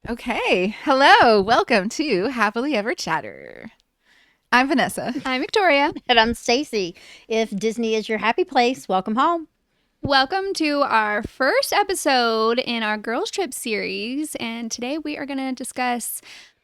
Okay. Hello. Welcome to Happily Ever Chatter. I'm Vanessa. I'm Victoria. And I'm Stacy. If Disney is your happy place, welcome home. Welcome to our first episode in our Girls Trip series. And today we are going to discuss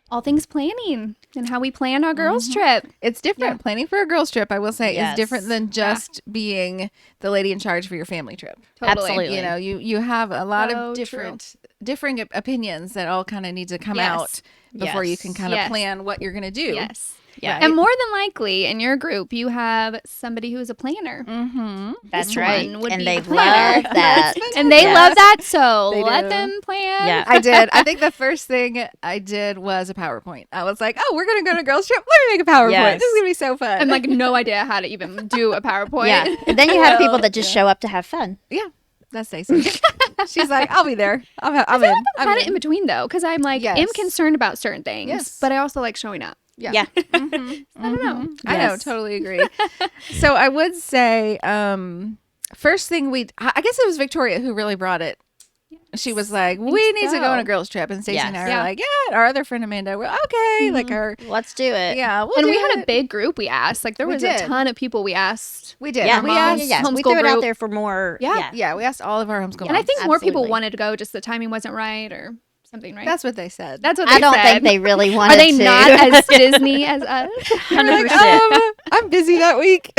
all things planning and how we plan our girls trip. It's different. Yeah. Planning for a girls trip, I will say, Yes. is different than just being the lady in charge for your family trip. Totally. Absolutely. You know, you have a lot So of differing opinions that all kind of need to come Yes. out before you can kind of Yes. plan what you're going to do. Yes. Yeah. Right? And more than likely in your group, you have somebody who is a planner. Mm-hmm. That's This right. one would And be they the planner. love that. And they Yes. love that. So They let do. them plan. Yeah. I did. I think the first thing I did was a PowerPoint. I was like, oh, we're going to go on a girls trip. Let me make a PowerPoint. Yes. This is going to be so fun. I'm like, no idea how to even do a PowerPoint. Yeah. And then you have people that just show up to have fun. yeah, that's Stacey. She's like, I'll be there. I'm in. I've had it in between though, because I'm like, Yes. am concerned about certain things, Yes. but I also like showing up. Yeah. Mhm. I don't know. I know, Yes. totally agree. So I would say, first thing I guess it was Victoria who really brought it. She was like, we need to go on a girls trip. And Stacey and I Yes. were Yeah. like, yeah. Our other friend Amanda, we're okay. Like our, Let's do it. yeah. We'll And do we had it. a big group we asked. Like there We was did. a ton of people we asked. We did. Yeah. We moms, asked. Yes. We homeschool threw it out group. there for more. Yeah. Yeah. We asked all of our homeschool And I moms. think more people Absolutely. wanted to go, just the timing wasn't right or something, right? That's what they said. That's what they I don't said. think they really wanted Are they to. not as Disney as us? 100%. I'm busy that week.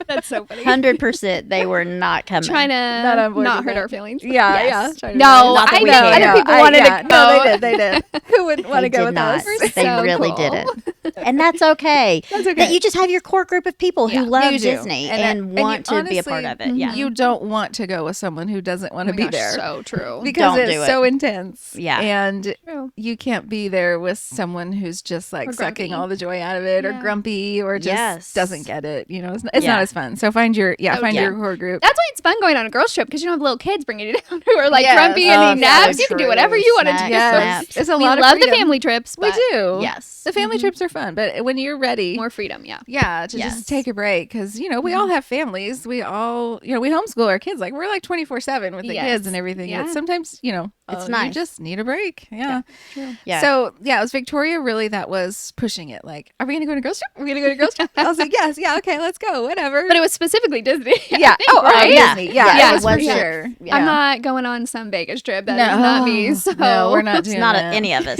That's so funny. 100% they were not coming. Trying Not to on board not with hurt that. our feelings. Yeah, Yes. yeah. No, Not that I we know did. other people wanted to go. No, they did. Who wouldn't want to They go did with not. us? We're They so really cool. didn't. And that's okay. That's okay. That you just have your core group of people Yeah. who love You do. Disney And and, you want to be a part honestly- of it. Yeah. You don't want to go with someone who doesn't want Oh to my be gosh, there so true. because Don't it's do it. so intense. Yeah. And True. you can't be there with someone who's just like Or sucking grumpy. all the joy out of it or Yeah. grumpy or just Yes. doesn't get it. You know, it's Yeah. not as fun. So find your Oh, find yeah. your core group. That's why it's fun going on a girls trip because you don't have little kids bringing you down who are like Yes. grumpy and Oh, need so naps. You can do true. whatever you want to Snacks, do. Yes, snaps. it's a We lot of love the freedom. family trips. We But do. Yes. The family trips are fun, but when you're ready, more freedom. Yeah. yeah, to Yes. just take a break because we all have families. We all we homeschool our kids. Like we're like 24/7 with the Yes. kids and everything. Yeah. But sometimes It's you nice. just need a break. Yeah. True. Yeah. So yeah, it was Victoria really that was pushing it. Like, are we gonna go to a girls trip? Are we gonna go to a girls trip? I was like, yes, yeah, okay, let's go, whatever. But it was specifically Disney. I yeah. think, Oh, right? yeah. Disney. Yeah, Yeah, it was it for wasn't- sure. Yeah. I'm not going on some Vegas trip. That No, is not me. So no, we're not It's doing not that. any of us.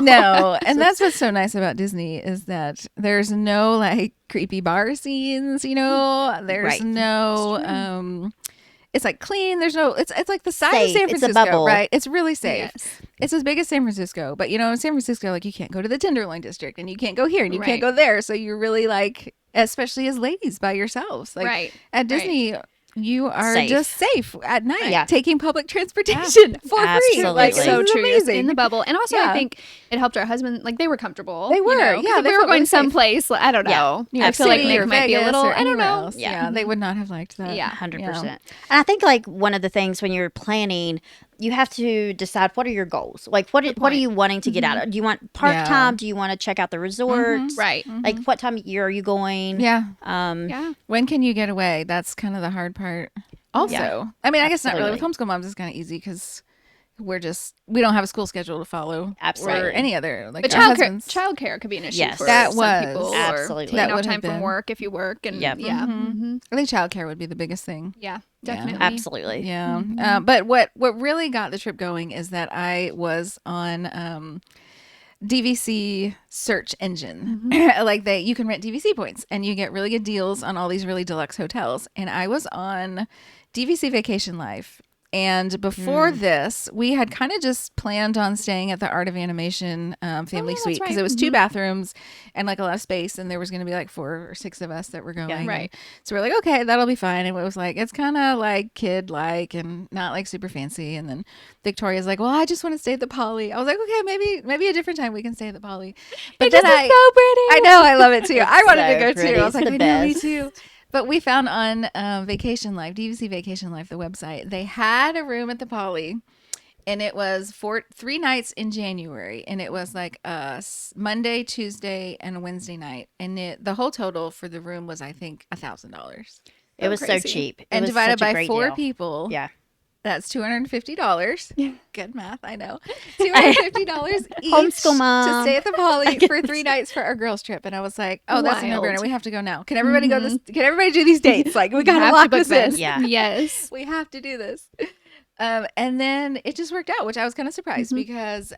No, and that's what's so nice about Disney is that there's no like creepy bar scenes, there's Right. no it's like clean. There's no it's like the size of Safe. San It's a Francisco, bubble. right? It's really safe. Yes. It's as big as San Francisco, but in San Francisco, like you can't go to the Tenderloin district and you can't go here and you Right. can't go there. So you're really like, especially as ladies by yourselves, like Right. at Disney, you are Safe. just safe at night, Yeah. taking public transportation for free. Absolutely. Like, So So this is true. Yes, amazing. in the bubble. And also, Yeah. I think it helped our husband. Like, they were comfortable. They were. You know, 'cause Yeah, if they we were felt going really safe. someplace, I don't know. New York I feel like City Nick or might be a Vegas little, or I don't anywhere know. else. Yeah. Yeah, they would not have liked that. Yeah. 100%. And I think like one of the things when you're planning, you have to decide what are your goals. Like what are point. you wanting to get out of? Do you want park Yeah. time? Do you want to check out the resort? Right. Like what time of year are you going? Yeah. Yeah. When can you get away? That's kind of the hard part. Also, I mean, I guess not really. With homeschool moms, it's kind of easy because we don't have a school schedule to follow or Absolutely. any other. Like But our husbands. childcare could be an issue Yes. for That some was. people. Or, Absolutely. That no would have time from been. work if you work. And Yep. yeah. Mm-hmm. I think childcare would be the biggest thing. Yeah. Yeah. Definitely. Absolutely. Yeah. But what really got the trip going is that I was on DVC search engine. Like you can rent DVC points and you get really good deals on all these really deluxe hotels. And I was on DVC Vacation Life. And before this, we had kind of just planned on staying at the Art of Animation family that's suite because right. it was 2 bathrooms and like a lot of space, and there was going to be like 4 or 6 of us that were going. Right. And so we're like, okay, that'll be fine. And it was like, it's kind of like kid like and not like super fancy. And then Victoria's like, well, I just want to stay at the Poly. I was like, okay, maybe a different time we can stay at the Poly. But It then just is so pretty. I know, I love it too. I wanted to so go pretty. too. I was It's like, the I know, me best. too. But we found on Vacation Life, DVC Vacation Life, the website, they had a room at the Poly, and it was for 3 nights in January, and it was like Monday, Tuesday, and Wednesday night, and the whole total for the room was, I think, $1,000, It was so crazy. cheap. It and was divided such a by great 4 deal. people. Yeah. That's $250. Yeah. Good math, I know. $250 each Homeschool mom. to stay at the Poly for 3 nights for our girls trip. And I was like, oh, that's a Wild. no-brainer. We have to go now. Can everybody go this? Can everybody do these dates? Like, we got to Have lock book this in. Yeah. Yes. We have to do this. And then it just worked out, which I was kind of surprised because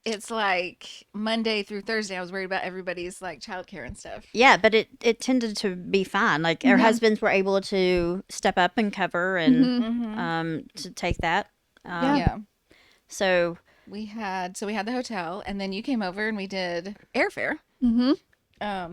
it's like Monday through Thursday. I was worried about everybody's like childcare and stuff. Yeah, but it tended to be fine. Like our husbands were able to step up and cover and to take that. Yeah. So We had the hotel, and then you came over and we did airfare. Mm-hmm.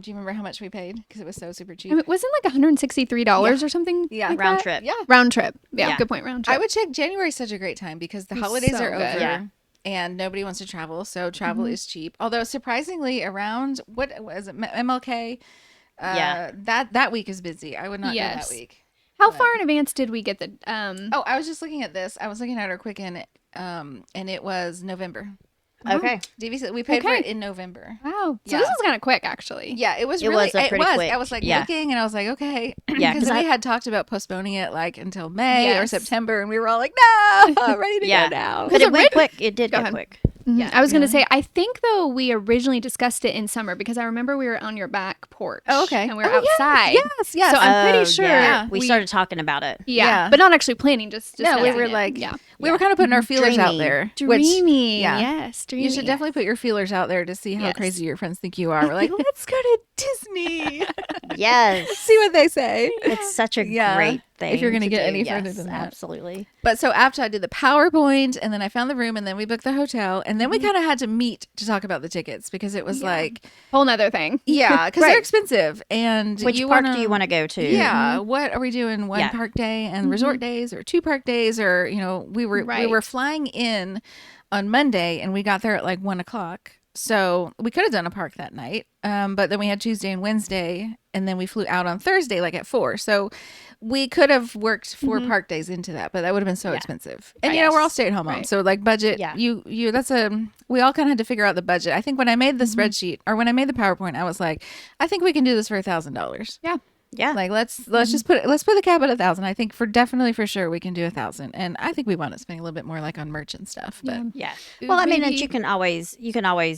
Do you remember how much we paid? Because it was so super cheap. I mean, wasn't it like $163 or something? Yeah. like round that? trip. Yeah. Round trip. Yeah, Yeah. good point. Round trip. I would check. January's such a great time because the It's holidays so are good. over. Yeah. And nobody wants to travel, so travel is cheap. Although surprisingly, around what was it, MLK? Yeah. That week is busy. I would not Yes. go that week. How far in advance did we get the? Oh, I was just looking at this. I was looking at our Quicken, and it was November. okay. DVC. We paid for Okay. it in November. Wow. So Yeah. this is kind of quick, actually. Yeah, it was It really. was a it pretty was. quick. I was like Yeah. looking, and I was like, okay, Yeah, because 'cause we I- had talked about postponing it like until May or Yes. September, and we were all like, no, I'm ready to Yeah. go now. But it went quick. It did Go go ahead. quick. Mhm. Yeah. I was going to say, I think though we originally discussed it in summer because I remember we were on your back porch. Oh, okay. And we were Oh, yes, outside. Yes, yes. So I'm pretty Oh, sure yeah. we We started talking about it. Yeah, Yeah. but not actually planning. Just No, we discussing were it. like, yeah, we were kind of putting our feelers out Dreaming. there. which- dreamy. yeah. Yes, dreamy. You should definitely put your feelers out there to see how Yes. crazy your friends think you are. We're like, let's go to Disney. Yes. See what they say. It's such a Yeah. great thing. If you're gonna to get do. any further Yes, than that. absolutely. But so after I did the PowerPoint and then I found the room and then we booked the hotel and then we kind of had to meet to talk about the tickets because it was like, whole nother thing. yeah, because Right. they're expensive. And Which you park wanna, do you want to go to? Yeah. What are we doing? One Yeah. park day and resort days or 2 park days or, we were Right. flying in on Monday and we got there at like 1:00. So we could have done a park that night. But then we had Tuesday and Wednesday and then we flew out on Thursday like at 4. So we could have worked 4 park days into that, but that would have been so Yeah. expensive. And Right. we're all stay-at-home moms. Right. So like budget, Yeah. we all kind of had to figure out the budget. I think when I made the spreadsheet or when I made the PowerPoint, I was like, I think we can do this for $1,000. Yeah. Yeah. Like let's just put the cap at 1,000. I think for sure we can do 1,000, and I think we want to spend a little bit more like on merch and stuff. But Yeah. Ooh, Well, I mean, baby. you can always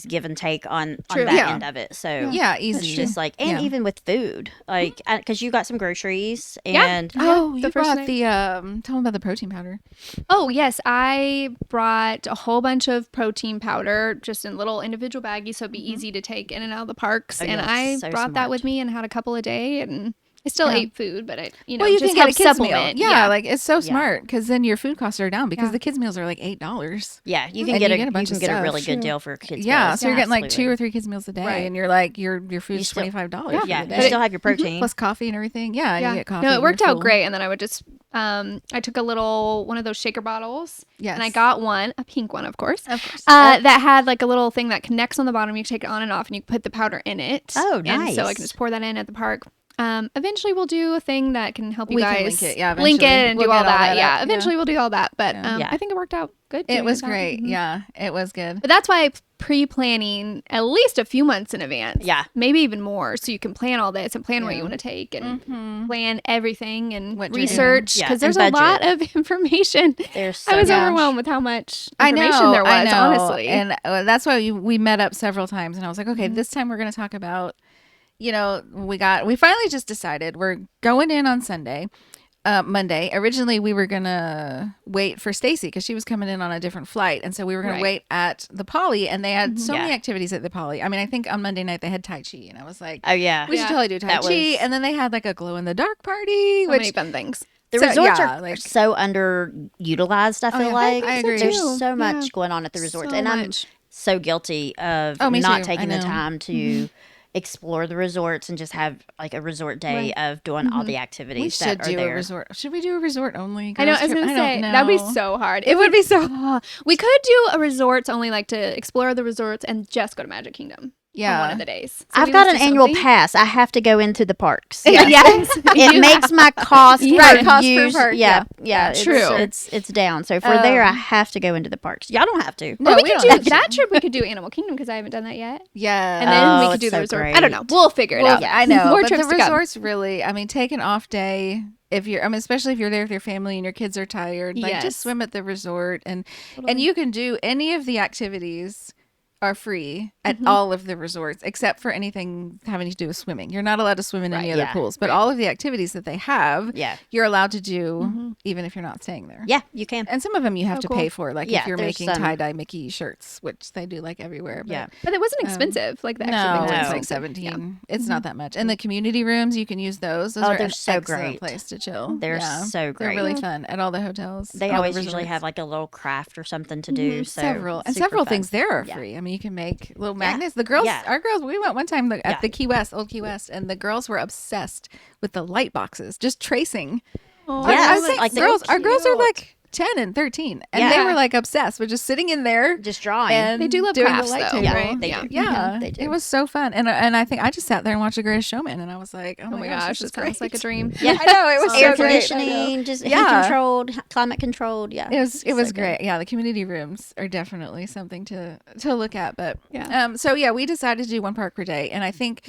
give and take on True. that Yeah. end of it. So yeah, it's easy. just like, and Yeah. even with food, like, because you got some groceries Yeah. and Oh, the you first brought night. the tell them about the protein powder. Oh, yes. I brought a whole bunch of protein powder just in little individual baggies so it'd be easy to take in and out of the parks. Oh, and yes, I so brought that smart. with me and had a couple a day. And I still Yeah. ate food, but I, You just can get help a kids supplement. meal. Yeah, like it's so Yeah. smart because then your food costs are down because Yeah. the kids meals are like $8. yeah, you can And get you a get a bunch of really stuff. good deal for kids. Yeah, meals. so you're getting like Absolutely. 2 or 3 kids meals a day, Right. and you're like your food's still- $25. Yeah, for the you day. still have your protein. Plus coffee and everything. Yeah, Yeah. you get coffee. No, it and worked you're out full. great. And then I would just, I took one of those shaker bottles. Yes. And I got one, a pink one, of course. Of course. That had like a little thing that connects on the bottom. You can take it on and off, and you can put the powder in it. Oh, And so I nice. can just pour that in at the park. Eventually, we'll do a thing that can help you We guys can link it, yeah, link it eventually. and We'll do all get all that. that Yeah, up, yeah. eventually we'll do all that. But Yeah. Yeah. I think it worked out good. It doing was that. great. Mhm. Yeah, it was good. But that's why pre-planning at least a few months in advance. Yeah. Maybe even more, so you can plan all this and plan what Yeah. you want to take and Mhm. plan everything and What you're research doing. Yeah, because there's and a lot budget. of information. There's so I was much. overwhelmed with how much I know information there was. I know. Honestly, And that's why we met up several times, and I was like, Mm-hmm. okay, this time we're going to talk about, we finally just decided we're going in on Monday. Originally, we were gonna wait for Stacy because she was coming in on a different flight, and so we were gonna Right. wait at the Poly, and they had so many Yeah. activities at the Poly. I mean, I think on Monday night they had Tai Chi, and I was like, Oh yeah. we should Yeah. totally do Tai That Chi, was- and then they had like a glow in the dark party, so which many fun things. The So, resorts yeah, are like- so underutilized. I feel yeah. like I agree. there's too. so much Yeah. going on at the resorts, So and I'm much. so guilty of Oh, me not too. taking I the know. time to explore the resorts and just have like a resort day of doing all the activities we should that are do there. a resort. Should we do a resort only? I know. I girls was trip? gonna say don't that'd be know. so hard. It would be so. We could do a resorts only, like to explore the resorts and just go to Magic Kingdom. Yeah. on one of the days. So I've maybe got let's an do annual something. pass. I have to go into the parks. Yes. It makes my cost Yeah, per cost per use. park, Yeah, yeah. it's, True. It's down. So for there, I have to go into the parks. Y'all don't have to. No, Or we we could don't do have to. that trip. We could do Animal Kingdom because I haven't done that yet. Yeah. And then we Oh, could do it's the so resort. great. I don't know. We'll figure it Well, out. I know, More but trips the to come. resorts really, I mean, take an off day, if you're, I mean, especially if you're there with your family and your kids are tired, like Yes. just swim at the resort, and Totally. you can do any of the activities are free at all of the resorts except for anything having to do with swimming. You're not allowed to swim in any other yeah, pools, but all of the activities that they have, Yeah. you're allowed to do even if you're not staying there. Yeah, you can. And some of them you have to cool. pay for, like Yeah, if you're there's making some- tie-dye Mickey shirts, which they do like everywhere. But Yeah. But it wasn't expensive. Like the extra no, things it's were like expensive. 17. It's not that much. And the community rooms, you can use those. Those Oh, are they're an so excellent great. place to chill. They're so great. They're really fun at all the hotels. They all the always usually resorts. have like a little craft or something to do. So several and super several fun. things there are Yeah. free. I mean, you can make little magnets. The girls, Yeah. our girls, we went one time at Yeah. the Key West, old Key West, and the girls were obsessed with the light boxes, just tracing. Oh, Yeah, I it's was like, like they're girls, our girls are cute. like 10 and 13, and they Yeah. were like obsessed with just sitting in there Just drawing. and They do love doing crafts, the light though, table. Yeah, right? they Yeah. do. Yeah, They do. it was so fun, and I think I just sat there and watched The Greatest Showman, and I was like, oh, Oh my gosh, gosh, this it is sounds like a great. dream. Yeah. I know it was Air so great. conditioning, just heat Yeah. controlled, climate controlled. Yeah. It was So good. great. Yeah, the community rooms are definitely something to look at. But Yeah. so yeah, we decided to do one park per day, and I think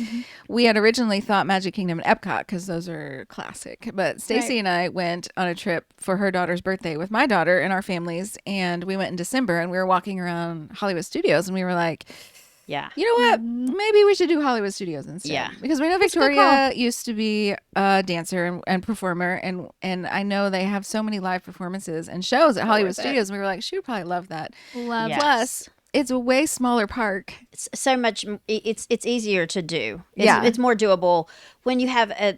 we had originally thought Magic Kingdom and Epcot because those are classic. But Stacy Right. and I went on a trip for her daughter's birthday with my daughter and our families, and we went in December, and we were walking around Hollywood Studios, and we were like, Yeah. you know what? Maybe we should do Hollywood Studios instead. Yeah. Because we know a good Victoria used to be a dancer and performer, and I know they have so many live performances and shows at Hollywood worth it. Studios. And we were like, she would probably love that. Love Yeah. Plus, it's a way smaller park. It's so much. It's easier to do. It's, Yeah. It's more doable when you have a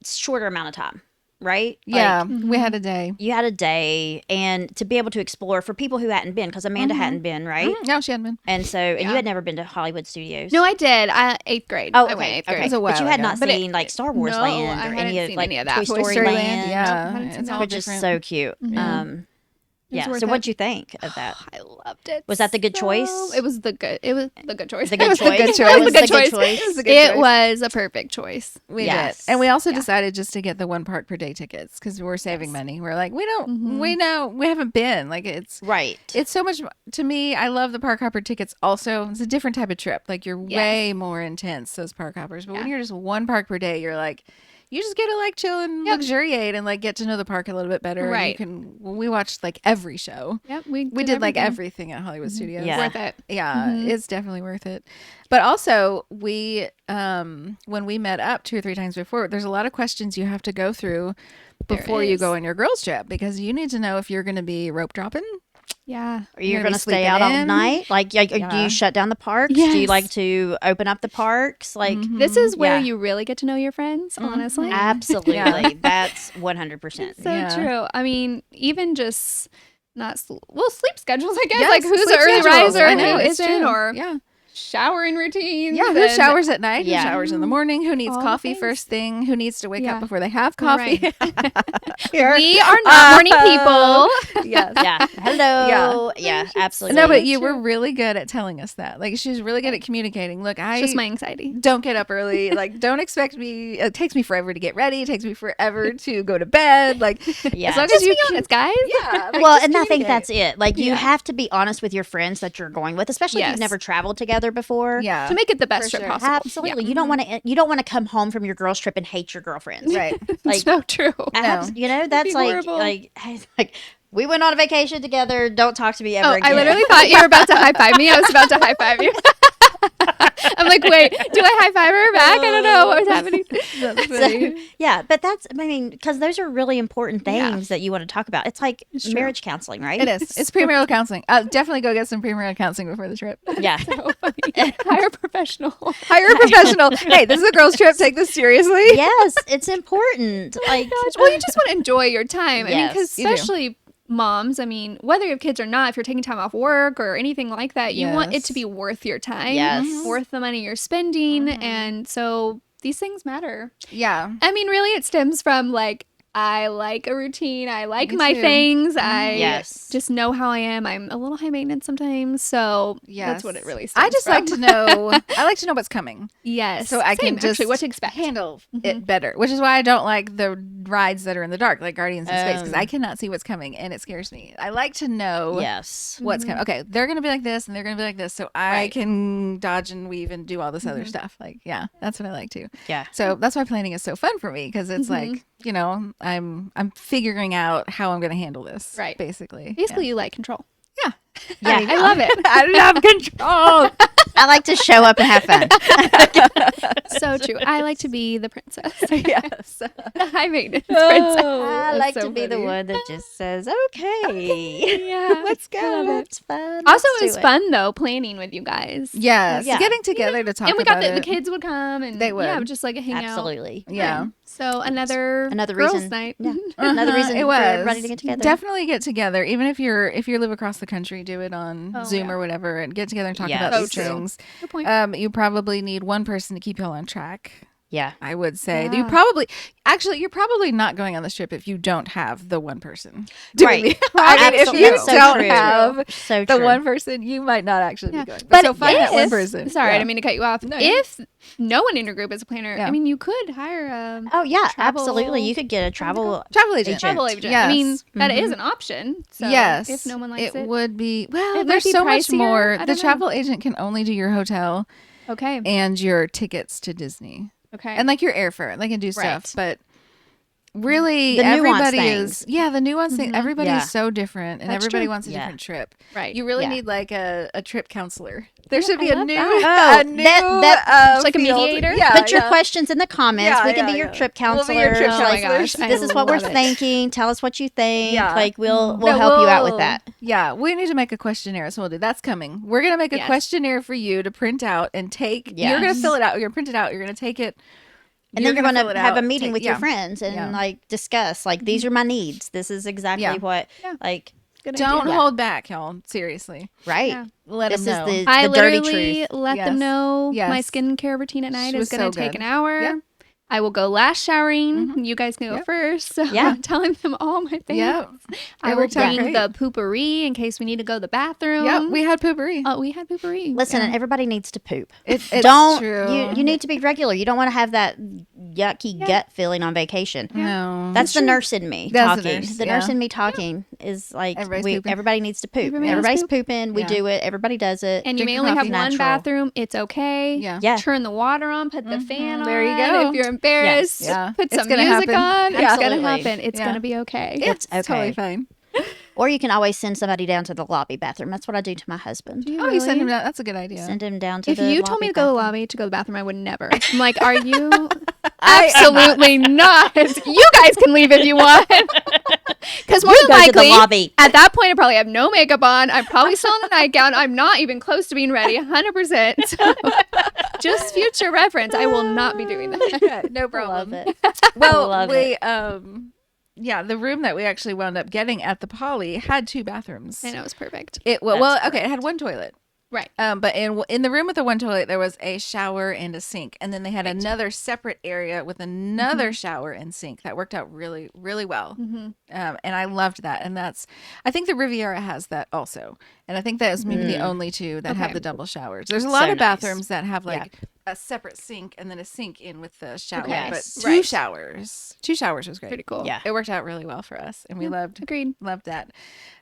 shorter amount of time, right? Yeah, Like, we had a day. you had a day, and to be able to explore for people who hadn't been, because Amanda hadn't been, right? No, she hadn't been. And so, and you had never been to Hollywood Studios. No, I did. 8th grade. Oh, I went okay. 8th grade. Okay. was a But you while had ago. not But seen like Star Wars no, Land I or hadn't any of seen like any of that. Toy Toy Story, Story Land. yeah, hadn't seen it's that. all Which is different. so cute. Yeah. worth So it. what'd you think of that? I loved it. Was that the good choice? It was the good. It was the good choice. The good was the good choice. choice. It It was was the the good good choice. choice. It was a perfect choice. We Yes. did, and we also Yeah. decided just to get the one park per day tickets because we're saving money. We're like, we Mm-hmm. we haven't been. Like it's Right. so much to me. I love the park hopper tickets. Also, it's a different type of trip. Like you're Yes. way more intense those park hoppers. But when Yeah. you're just one park per day, you're like, you just get to like chill and Yep. luxuriate and like get to know the park a little bit better. And Right. you can. We watched like every show. Yep, We did like everything. everything at Hollywood Studios. Yeah. Worth it. Yeah, it's definitely worth it. But also, we when we met up 2 or 3 times before, there's a lot of questions you have to go through There before you is. go on your girls trip because you need to know if you're going to be rope dropping. Yeah. Are you gonna going be to stay sleeping out all in? night? Like, do Yeah. you shut down the parks? Do you Yes. like to open up the parks? Like, This is where Yeah. you really get to know your friends, honestly. absolutely. Yeah. That's 100%. So Yeah. true. I mean, even just not sleep schedules, I guess. Yes, like who's sleep an early schedules. riser I and know, who it's isn't, true. or Yeah. showering routines. Yeah, who and- showers at night? Yeah. Who showers in the morning? Who needs All the coffee things. first thing? Who needs to wake Yeah. up before they have coffee? We are not morning people. Yes. Yeah. Hello. Yeah, absolutely. No, but you were really good at telling us that. Like she was really good at communicating. Look, I Just my anxiety. don't get up early. Like, don't expect me. It takes me forever to get ready. It takes me forever to go to bed. Like, Yeah. as long Just as you be honest, guys. yeah. like, Well, just and I think communicate. that's it. Like, you Yeah. have to be honest with your friends that you're going with, especially if Yes. you've never traveled together before. Yeah. To make it the best For trip sure. possible. Absolutely. You don't want to. You don't want to come home from your girls' trip and hate your girlfriends. Right. Like, So true. you know, that's be like horrible. like we went on a vacation together. Don't talk to me ever Oh, again. I literally thought you were about to high five me. I was about to high five you. I'm like, wait, do I high five her back? I don't know what was happening. That's funny. Yeah, but that's, I mean, because those are really important things that you want to talk about. It's like true. marriage counseling, right? It is. It's premarital counseling. Definitely go get some premarital counseling before the trip. Yeah. So funny. Hire a professional. Hire a professional. Hey, this is a girls' trip. Take this seriously. Yes, it's important. Like, Well, you just want to enjoy your time. I mean, because Yes, you do. especially moms, I mean, whether you have kids or not, if you're taking time off work or anything like that, you want it Yes. to be worth your time, Yes. worth the money you're spending. And so these things matter. Yeah. I mean, really, it stems from like, I like a routine. I like Me my too. things. I Yes. just know how I am. I'm a little high maintenance sometimes, so that's what it really stems I just from. like to know. I like to know what's coming, Yes. so I Same, can just actually what to expect. handle it better. Which is why I don't like the rides that are in the dark, like Guardians in Space, because I cannot see what's coming and it scares me. I like to know Yes. what's coming. Okay, they're gonna be like this and they're gonna be like this, so I Right. can dodge and weave and do all this other stuff. Like, yeah, that's what I like to. Yeah. So that's why planning is so fun for me, because it's like, you know, I'm figuring out how I'm gonna handle this. Right. Basically. Basically, you like control. Yeah. Yeah. I love it. I love control. I like to show up and have fun. So true. I like to be the princess. Yes. The high maintenance princess. I That's like so to be the funny. one that just says, okay. Yeah. Let's go. It's fun. Also, Let's it was do fun though planning with you guys. Yes. Yeah. Getting together to talk And we got about the it. kids would come and They would. yeah, just like hang out. Absolutely. Yeah. So another Reason. girls' night. Yeah. Another reason it for was. everybody to get together. Definitely get together. Even if you live across the country, do it on Zoom or whatever and get together and talk Yes. about So these true. things. Good point. You probably need one person to keep y'all on track. Yeah. I would say Yeah. you're probably not going on this trip if you don't have the one person. doing Right. the- I mean, if Absolutely. you That's so don't true. have So the true. one person, you might not actually Yeah. be going. But so find that one if- person. Sorry, I Yeah. didn't mean to cut you off. No, you're If no one in your group is a planner, Yeah. I mean, you could hire a Oh, yeah. Travel- Absolutely. You could get a travel. Travel agent. travel agent. Yes. I mean, that Mhm. is an option. So yes. if no one likes it, would be. Well, It might there's be so much pricier. more. I The don't know. travel agent can only do your hotel okay. and your tickets to Disney. Okay. And like your airfare, they can do stuff, Right. but really The nuanced everybody things. is the nuance thing. Everybody Yeah. is so different, and That's everybody true. wants a Yeah. different trip. right. You really Yeah. need like a trip counselor. There should be I a love new, that. Oh, a new that- like a field. mediator? Yeah, Put your questions in the comments. Yeah, we can yeah, be your yeah. trip We'll counselors. be your trip Oh my Like, gosh, I this is what we're love it. thinking. Tell us what you think. Yeah. Like we'll No, help you out with that. Yeah, we need to make a questionnaire. So we'll do. That's coming. We're gonna make a Yes. questionnaire for you to print out and take. You're gonna Yes. fill it out. You're gonna print it out. You're gonna take it. And then you're gonna going fill to it have out, a meeting take- with your friends and Yeah. like discuss like these are my needs. This is exactly Yeah. what Yeah. like Good Don't idea. Yeah. hold back, y'all. Seriously, right. Yeah. let This them know. is I the dirty literally truth. let Yes. them know my Yes. skincare routine at night She is was going to so take good. an hour. Yeah. I will go last showering. You guys can go Yep. first. So Yeah. I'm telling them all my things. Yep. I It will worked out bring great. the poopery in case we need to go to the bathroom. Yep, we had poopery. Oh, we had poopery. Listen, and everybody needs to poop. It's Don't true. you need to be regular. You don't want to have that yucky gut feeling on vacation. No, That's the nurse in me That's the talking. nurse, The yeah. nurse in me talking is like Everybody's pooping. everybody needs to poop. Everybody Everybody's needs to pooping. We Yeah. do it. Everybody does it. And you Drink may your only have coffee. one Natural. bathroom. It's okay. Yeah. Yeah. Turn the water on. Put the fan on. There you go. If you're embarrassed, Yes. Yeah. put It's some gonna music happen. on. Yeah. It's going Absolutely. to happen. It's Yeah. going to be okay. It's It's totally okay. fine. Or you can always send somebody down to the lobby bathroom. That's what I do to my husband. Oh, you send him down. That's a good idea. Send him down to If the you told me to go to the bathroom. lobby to go to the bathroom, I would never. I'm like, are you? Absolutely not. You guys can leave if you want. Because more You than go to the likely, lobby. at that point, I probably have no makeup on. I'm probably still in the nightgown. I'm not even close to being ready, 100%. So, just future reference, I will not be doing that. Yeah, no Love problem. it. Well, Love we yeah, the room that we actually wound up getting at the Poly had 2 bathrooms. I know, it's perfect. It well, That's okay, it had 1 toilet. Right. But in the room with the 1 toilet, there was a shower and a sink, and then they had another separate area with another shower and sink. That worked out really, really well. And I loved that. And I think the Riviera has that also, and I think that is maybe the only 2 that have Okay. the double showers. There's a lot So of nice. bathrooms that have like a separate sink and then a sink in with the shower, Yes. but 2 showers. 2 showers was great. Pretty cool. Yeah. It worked out really well for us, and we loved Agreed. that.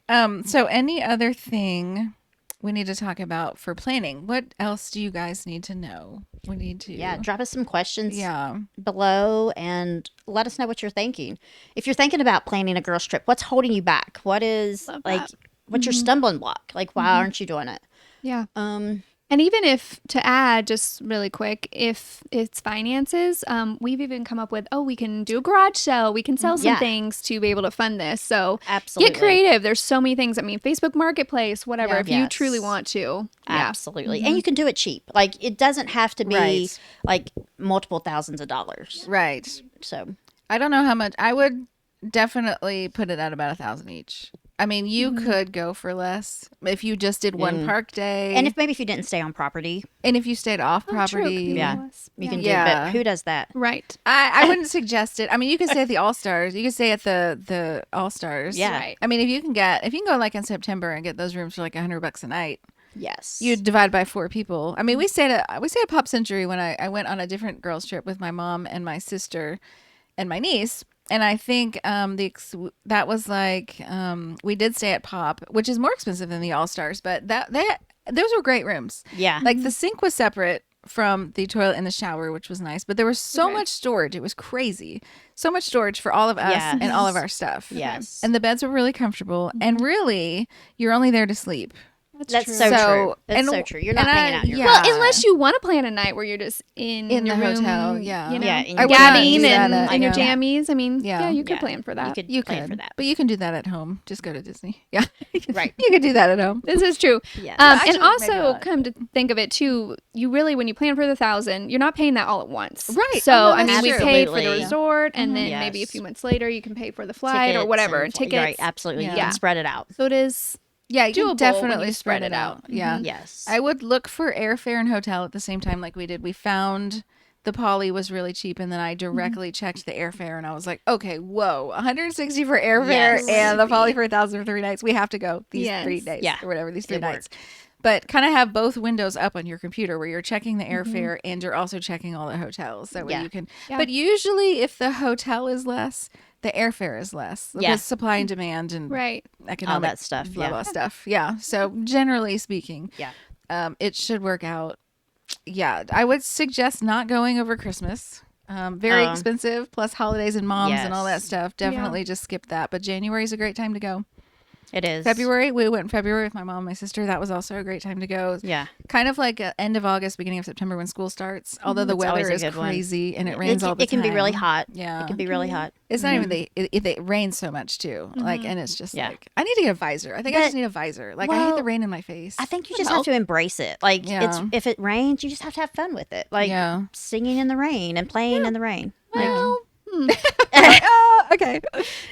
So any other thing we need to talk about for planning? What else do you guys need to know? We need to Yeah, drop us some questions yeah. below and let us know what you're thinking. If you're thinking about planning a girls trip, what's holding you back? What is Love like that. what's your stumbling block? Like why aren't you doing it? Yeah. Um And even if, to add just really quick, if it's finances, we've even come up with, we can do a garage sale. We can sell some Yeah. things to be able to fund this. So Absolutely. get creative. There's so many things. I mean, Facebook Marketplace, whatever, Yeah. if you Yes. truly want to. Yeah. Absolutely. And you can do it cheap. Like it doesn't have to be Right. like multiple thousands of dollars. Right. So I don't know how much. I would definitely put it at about $1,000 each. I mean, you could go for less if you just did one park day. And if you didn't stay on property, and if you stayed off True, property. could be Yeah. less. you can do. Yeah. But who does that? Right. I wouldn't suggest it. I mean, you can stay at the All Stars. You can stay at the All Stars. Yeah. Right. I mean, if you can go like in September and get those rooms for like $100 a night, Yes. you divide by 4 people. I mean, we stayed at Pop Century when I went on a different girls trip with my mom and my sister and my niece. And I think that was like we did stay at Pop, which is more expensive than the All Stars, but those were great rooms. Yeah. Like the sink was separate from the toilet and the shower, which was nice, but there was so Okay. much storage. It was crazy. So much storage for all of us Yes. and all of our stuff. Yes. And the beds were really comfortable. And really, you're only there to sleep. That's true. so So- true. That's and- so true. You're not and hanging out in your yeah. Well, unless you want to plan a night where you're just in In your the room, hotel, yeah. you know, Yeah, in I your would not gabbing do that and at- in your yeah. jammies. I mean, Yeah. yeah, you could Yeah. plan for that. You could You plan could, for that. but you can do that at home. Just go to Disney. Yeah, Right. You could do that at home. This is true. Yeah. Actually, And maybe also, not. come to think of it too, you really, when you plan for the 1,000, you're not paying that all at once. Right. So, Oh, no, I mean, that's we true. paid for the Absolutely. resort, and then maybe a Yes. few months later, you can pay for the flight or Tickets whatever, and and tickets. Right. Absolutely. You Yeah. can spread it out. So it is. Yeah, you Doable can when definitely you spread it out. Yeah. Yes. I would look for airfare and hotel at the same time, like we did. We found the Poly was really cheap, and then I directly checked the airfare, and I was like, okay, whoa, 160 for airfare Yes. and the Poly for 1,000 for 3 nights. We have to go these Yes. 3 days, Yeah. or whatever, these 3 It nights. But kind of have both windows up on your computer where you're checking the airfare and you're also checking all the hotels. That way Yeah. you can. Yeah. But usually, if the hotel is less, the airfare is less. Yeah. Because supply and demand and Right. economic All that stuff. blah Yeah. blah stuff. Yeah. So generally speaking, Yeah. it should work out. Yeah, I would suggest not going over Christmas. Very expensive, plus holidays and moms and all that Yes. stuff. Definitely just skip that. But January is a great time to go. It is. February, we went in February with my mom and my sister. That was also a great time to go. Yeah. Kind of like end of August, beginning of September when school starts. Although the It's always weather a is good one. crazy and it rains all the It can time. be really hot. Yeah. It can be really hot. It's not even it rains so much too. Like, and it's just Yeah. like I need to get a visor. I think I But- just need a visor. Like I hate well, the rain in my face. I think you just have to embrace it. Like it's Yeah. if it rains, you just have to have fun with it. Like Yeah. singing in the rain and playing in the rain. Like, Well, Okay.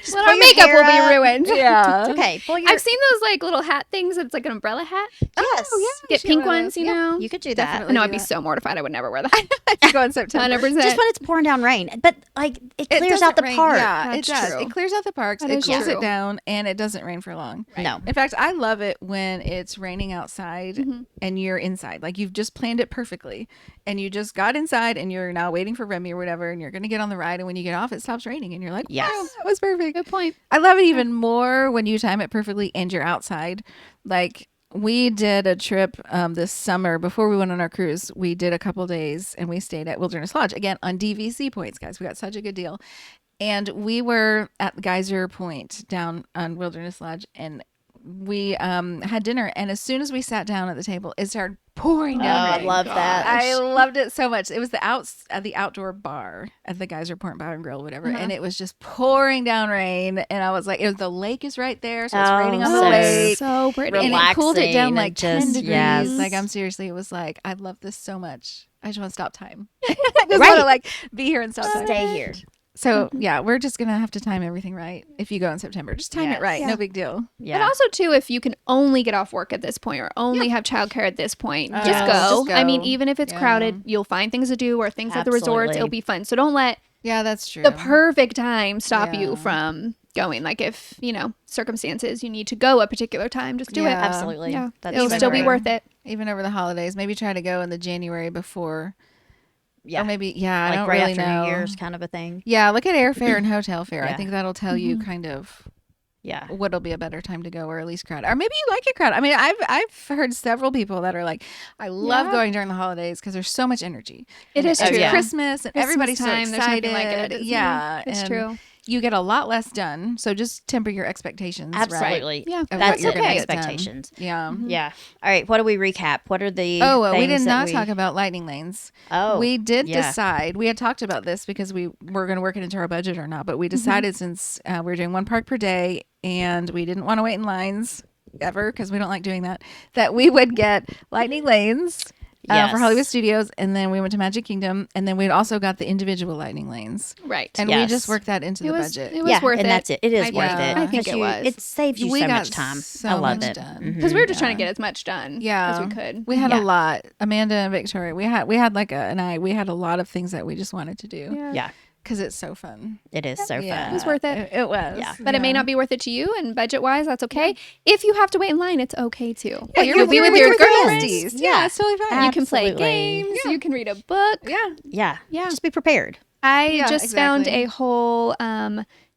just well, pull our your makeup hair will be up. ruined. Yeah. Okay, pull your. I've seen those like little hat things. It's like an umbrella hat. Yes. Get she pink was. ones, you know. You could do that. Definitely. No, do I'd be that. so mortified. I would never wear that. Go in September. 100%. Just when it's pouring down rain, but like it clears doesn't out the rain. park. Yeah, That's it does. true. It clears out the parks. That It is cools true. it down, and it doesn't rain for long. No. In fact, I love it when it's raining outside and you're inside. Like you've just planned it perfectly, and you just got inside, and you're now waiting for Remy or whatever, and you're going to get on the ride, and when you get off, it stops raining, and you're like, Yes. wow, that was perfect. Good point. I love it even more when you time it perfectly and you're outside. Like we did a trip this summer before we went on our cruise. We did a couple days and we stayed at Wilderness Lodge again on DVC points, guys. We got such a good deal. And we were at Geyser Point down on Wilderness Lodge, and we had dinner. And as soon as we sat down at the table, it started pouring down I rain. love that. I loved it so much. It was the outdoor bar at the Geyser Point Bar and Grill, whatever, and it was just pouring down rain. And I was like, the lake is right there, so it's raining on the so lake. So pretty. And it cooled it down relaxing like and 10 just- degrees. yes. Like I'm seriously, it was like, I love this so much. I just want to stop time. I just want Right. to like be here and stop time. Stay here. So yeah, we're just gonna have to time everything right. If you go in September, just time Yes. it right. Yeah. No big deal. Yeah. But also too, if you can only get off work at this point or only have childcare at this point, just Yes. go. Just go. I mean, even if it's Yeah. crowded, you'll find things to do or things at the resorts. Absolutely. It'll be fun. So don't let Yeah, that's true. the perfect time stop Yeah. you from going. Like if circumstances you need to go a particular time, just do Yeah. it. Absolutely. Yeah, That's it'll so still be great. worth it. Even over the holidays, maybe try to go in the January before. Yeah. Or maybe I Like don't right really after know. New Year's kind of a thing. Yeah, look at airfare and hotel fare. I Yeah. think that'll tell you kind of Yeah. what'll be a better time to go, or at least crowd, or maybe you like it crowd. I mean, I've heard several people that are like, I love Yeah. going during the holidays because there's so much energy. It And is it's true. yeah. Christmas and Christmas everybody's so time, there's nothing excited. like it. It's- Yeah, it's and true. You get a lot less done, so just temper your expectations. Right? Absolutely. Yeah. Of what That's you're gonna okay. get done. Expectations. Yeah. Yeah. All right. What do we recap? What are the Oh, well, we things did that not we- talk about lightning lanes. Oh, We did yeah. decide. We had talked about this because we were going to work it into our budget or not, but we decided since we were doing one park per day and we didn't want to wait in lines ever because we don't like doing that, that we would get lightning lanes for Hollywood Studios, and then we went to Magic Kingdom, and then we also got the individual Lightning Lanes. Right. And we just worked that into the budget. It was worth it. And that's it. It is worth it. I think it was. It saves you so much time. I love it. Because we were just trying to get as much done as we could. We had a lot. Amanda and Victoria, we had like we had a lot of things that we just wanted to do. Yeah. Because it's so fun. It is so fun. It was worth it. It was. Yeah. But it may not be worth it to you, and budget-wise, that's okay. If you have to wait in line, it's okay, too. Yeah, You'll be with your girlfriends. Besties. Yeah, it's totally fine. You can play games. You can read a book. Yeah. Just be prepared. I just found a whole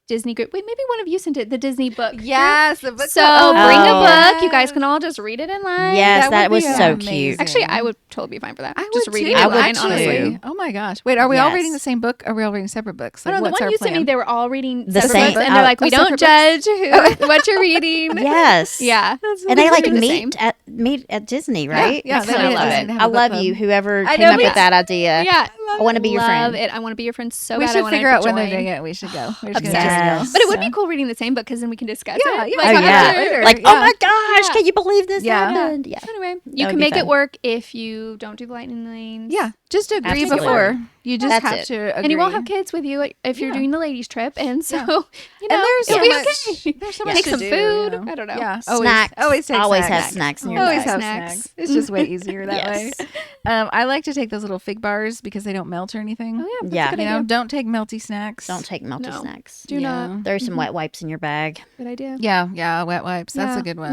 Disney group. Wait, maybe one of you sent it. The Disney book. Yes, the book. So bring a book. You guys can all just read it in line. Yes, that was so amazing. cute. Actually, I would totally be fine for that. I just would reading too. it in line, too. honestly. Oh my gosh! Wait, are we all reading the same book? Or are we all reading separate books? I don't know. The what's one our you sent me, plan? they were all reading The separate same- books, and they're like, we don't separate judge what you're reading. Yes. Yeah. And they like We're the same. meet at Disney, right? Yeah, I kinda love it. I love you, whoever I came know, up me with that idea. Yeah. I want to be your Love friend. it. I want to be your friend so We bad. I should wanna figure out when they're join. doing it. We should go. We're just gonna Obsessed. just But it would go. be cool reading the same book because then we can discuss Yeah, it. yeah. Like, Oh, after- yeah. later. Like, Yeah. oh my gosh, Yeah. can you believe this Yeah. happened? Yeah. Anyway, That you would can be make it fun. work if you don't do the Lightning Lanes. Yeah, just agree Absolutely. before. You just That's have it. to agree. And you won't have kids with you if you're Yeah. doing the ladies trip. And so, Yeah. you know, And there's it'll so be much. okay. There's so Yeah. much Take to some do, food. you know. I don't know. Yeah, Snacks. Always take Always snacks. have snacks in your Always bag. have Snacks. snacks. It's just way easier that Yes. way. I like to take those little fig bars because they don't melt or anything. Oh, yeah. That's Yeah. a good You know, idea. don't take melty snacks. Don't take melty No. snacks. Do not. There's some wet wipes in your bag. Good idea. Yeah, wet wipes. That's Yeah. a good one.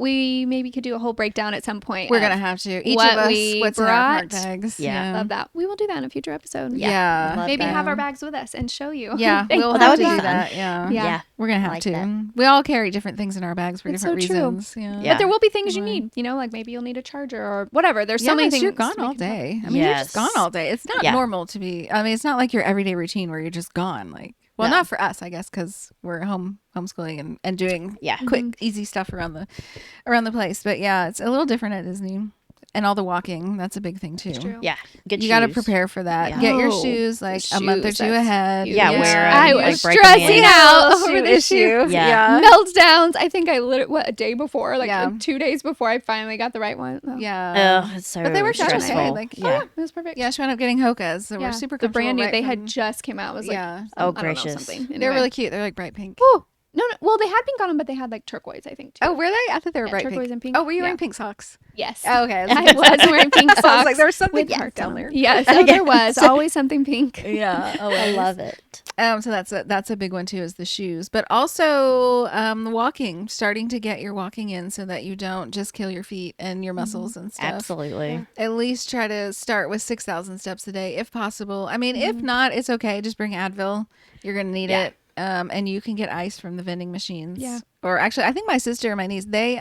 We maybe could do a whole breakdown at some point. We're of gonna have to. Each what of us, we what's in our park brought. bags. Yeah. Love that. We will do that in a future episode. Yeah. Love Maybe that. have our bags with us and show you. Yeah, we'll that have would to be do fun. that. Yeah. Yeah. We're gonna have like to. that. We all carry different things in our bags for It's different so true. reasons. Yeah. Yeah. But there will be things you need, you know, like maybe you'll need a charger or whatever. There's so many things. You're gone we all can talk- day. I mean, you're just Yes. gone all day. It's not Yeah. normal to be. I mean, it's not like your everyday routine where you're just gone. Like, well, No. not for us, I guess, because we're homeschooling and doing Yeah. quick, easy stuff around the place. But yeah, it's a little different at Disney. And all the walking, that's a big thing too. True. Yeah. Good You got to shoes. prepare for that. Yeah. Get your Oh, shoes like the a month or shoes, two that's ahead. huge. Yeah, wear 'em, I like, was break 'em stressing in. out Shoe over the issue. shoe. Yeah. Meltdowns. I think I literally, a day before, like Yeah. 2 days before I finally got the right one. Oh. Yeah. Oh, it's so But they worked out okay, stressful. like- Oh, yeah. yeah, it was perfect. Yeah, she wound up getting Hoka's, so we're super the comfortable. brand new. right They had from- just came out. It was like, Yeah. Oh, I don't know, gracious. something. They're Anyway. really cute. They're like bright pink. Ooh. No, well, they had pink on them, but they had like turquoise, I think, too. Oh, were they? I thought they were Yeah, bright turquoise pink. and pink. Oh, were you Yeah. wearing pink socks? Yes. Oh, okay. I was wearing pink socks. I was like, there was something with dark down there. Yes, oh, there was always something pink. Yeah. Oh, I love it. So that's a big one too, is the shoes, but also the walking, starting to get your walking in so that you don't just kill your feet and your muscles and stuff. Absolutely. At least try to start with 6,000 steps a day if possible. I mean, if not, it's okay. Just bring Advil. You're gonna need Yeah. it. And you can get ice from the vending machines. Yeah. Or actually, I think my sister and my niece, they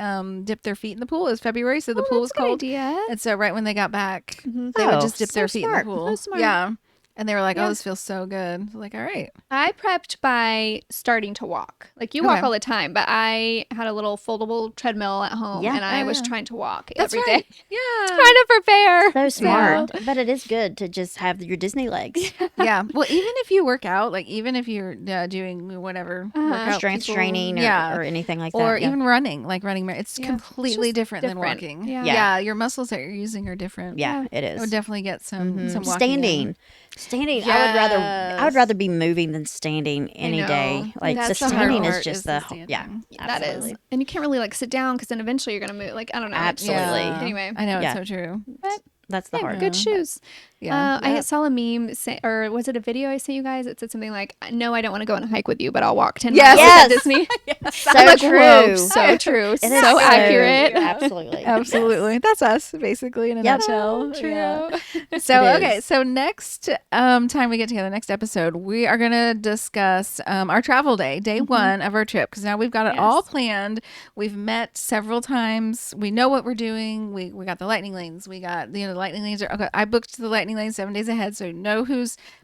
dipped their feet in the pool. It was February, so the pool was That's a good cold. idea. And so right when they got back, they Oh, would just dip so their feet smart. in the pool. So smart. Yeah. And they were like, Yeah. "Oh, this feels so good." Like, all right. I prepped by starting to walk. Like you walk Okay. all the time, but I had a little foldable treadmill at home, Yeah. and I Oh, was yeah. trying to walk That's every right. day, Yeah. trying to prepare. So smart. But it is good to just have your Disney legs. Yeah. Well, even if you work out, like even if you're doing whatever workout Strength people- training or, yeah. or anything like Or that. Yeah. even running, like running, it's Yeah. completely It's just different than different. walking. Yeah. Yeah, your muscles that you're using are different. Yeah, it I is. would definitely get some walking Standing. in. Standing. Yes. I would rather be moving than standing any know. day. Like the That's the hard standing is part, just is the yeah. standing. That is, Absolutely. and you can't really like sit down because then eventually you're gonna move. Like I don't know. Absolutely. Yeah. Anyway, I know Yeah. it's so true. but That's the hey, hard. good shoes. Yeah. I saw a meme, or was it a video I sent you guys? It said something like, "No, I don't want to go on a hike with you, but I'll walk 10 Yes. miles at Yes. Disney." So I'm like, true. whoa, so true, It so is accurate. Absolutely. Absolutely. That's us, basically, in a Yep. nutshell. True. Yeah. So, It okay. is. So, next time we get together, next episode, we are going to discuss our travel day, day one of our trip, because now we've got it all planned. We've met several times. We know what we're doing. We got the Lightning Lanes. We got, the Lightning Lanes are, okay, I booked the Lightning Lanes 7 days ahead. So, you know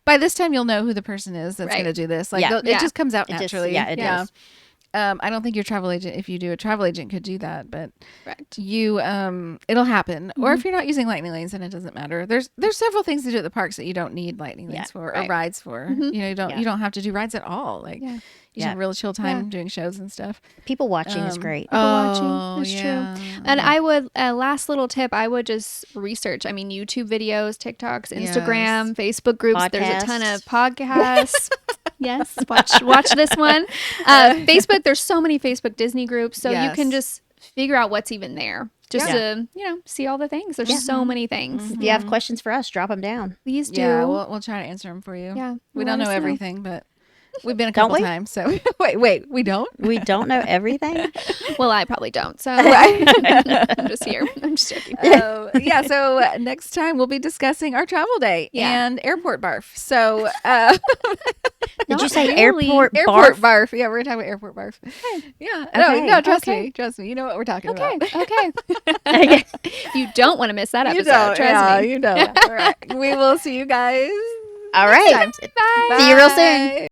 by this time, you'll know who the person is that's Right. going to do this. Like, Yeah. it just comes out It just- naturally. yeah, it does. I don't think your travel agent, if you do a travel agent, could do that, but Correct. you it'll happen. Or if you're not using Lightning Lanes, then it doesn't matter. There's several things to do at the parks that you don't need Lightning Lanes for or rides for. You don't have to do rides at all. Like you have real chill time doing shows and stuff. People watching is great. People watching. That's true. And I would, last little tip, I would just research. I mean, YouTube videos, TikToks, Instagram, Facebook groups. Podcasts. There's a ton of podcasts. Yes, watch this one. Facebook, there's so many Facebook Disney groups, so you can just figure out what's even there. Just to, see all the things. There's so many things. If you have questions for us, drop them down. Please do. Yeah, we'll try to answer them for you. Yeah. We don't know everything, but we've been a couple times. So wait, we don't? We don't know everything? Well, I probably don't. So I'm just here. I'm just joking. So next time we'll be discussing our travel day and airport barf. So did you say really. airport barf? Yeah, we're talking about airport barf. Yeah. Okay. No, trust me. You know what we're talking about. Okay. You don't want to miss that episode. Trust me. You don't. All right. We will see you guys. All right. Bye. See you real soon.